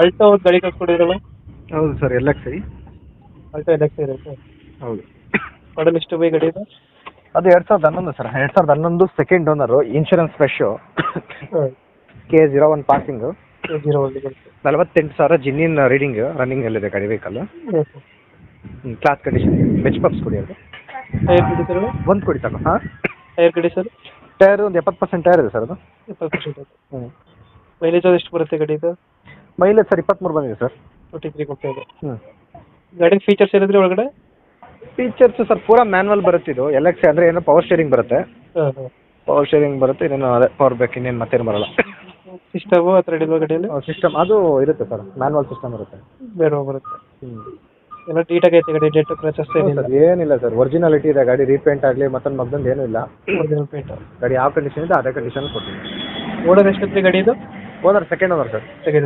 Alto ಒಂದು ಗಾಡಿ ಕಳ್ಸ್ಕೊಡಿದ್ರಲ್ಲ. ಹೌದು sir L X I. Alto L ಇರುತ್ತೆ. ಹೌದು. ಮಾಡಲ್ ಎಷ್ಟು ಬೈ ಗಾಡಿ ಇದು? ಅದು 2011 sir, 2011 second owner, insurance fresh, ಹಾಂ. K01 ಪಾಸಿಂಗು, ಜೀರೋ ಒಂದು ಬರುತ್ತೆ. 48,000 ಜಿನ್ನಿನ್ ರೀಡಿಂಗ್ ರನ್ನಿಂಗಲ್ಲಿದೆ ಗಾಡಿ ವೆಹಿಕಲ್. ಹ್ಞೂ ಹ್ಞೂ. ಕ್ಲಾಸ್ ಕಂಡೀಷನ್ ಬೆಚ್ ಪಪ್ಸ್ ಕೊಡಿ ಅದು. ಟೈರ್ ಕಡಿ ಸರ್? ಒಂದು ಕೊಡಿ ಸಾಕು. ಹಾಂ, ಟೈರ್ ಕಡಿ ಸರ್? ಟೈರ್ ಒಂದು 70% ಟೈರ್ ಇದೆ ಸರ್ ಅದು. 20% ಆಯ್ತು. ಹ್ಞೂ. ಮೈಲೇಜ್ ಅದು ಎಷ್ಟು ಬರುತ್ತೆ ಗಾಡಿ ಇದು? ಮೈಲೇಜ್ ಸರ್ 23 ಬಂದಿದೆ ಸರ್. 23 ಕೊಡ್ತಾ ಇದೆ. ಹ್ಞೂ. ಗಾಡಿ ಫೀಚರ್ಸ್ ಏನಿದ್ರೆ ಒಳಗಡೆ? ಫೀಚರ್ಸ್ ಸರ್ ಪೂರಾ ಮ್ಯಾನ್ಯಲ್ ಬರುತ್ತೆ ಇದು. ಎಲ್ ಎಕ್ಸ್ ಅಂದರೆ ಏನೋ ಪವರ್ ಸ್ಟೇರಿಂಗ್ ಬರುತ್ತೆ. ಹಾಂ ಹಾಂ. ಪವರ್ ಸ್ಟೇರಿಂಗ್ ಬರುತ್ತೆ, ಇನ್ನೇನು ಅದೇ ಪವರ್ ಬ್ರೇಕ್, ಇನ್ನೇನು ಮತ್ತೇನು ಬರಲ್ಲ. ಸಿಸ್ಟಮು ಆ ಥರ ಇಲ್ವಾ ಗಾಡಿಯಲ್ಲಿ? ಸಿಸ್ಟಮ್ ಅದು ಇರುತ್ತೆ ಸರ್, ಮ್ಯಾನ್ಯಲ್ ಸಿಸ್ಟಮ್ ಇರುತ್ತೆ. ಬೇಡ ಬರುತ್ತೆ. ಹ್ಞೂ. ಎಲ್ಲ ನೀಟಾಗಿ ಐತೆ ಗಾಡಿ, ಡೆಂಟು ಕ್ರಚಸ್ ಏನಿಲ್ಲ? ಸರ್ ಏನಿಲ್ಲ ಸರ್, ಒರಿಜಿನಾಲಿಟಿ ಇದೆ ಗಾಡಿ. ರೀಪೇಂಟ್ ಆಗಲಿ ಮತ್ತೊಂದು ಮಗ್ದೊಂದು ಏನೂ ಇಲ್ಲ. Original paint. ಗಾಡಿ ಯಾವ ಕಂಡೀಷನ್ ಇದೆ ಅದೇ ಕಂಡೀಷನ್ ಕೊಡ್ತೀನಿ. ಓನರ್ ಎಷ್ಟೈತೆ ಗಾಡಿ ಇದು? Owner second owner sir. Second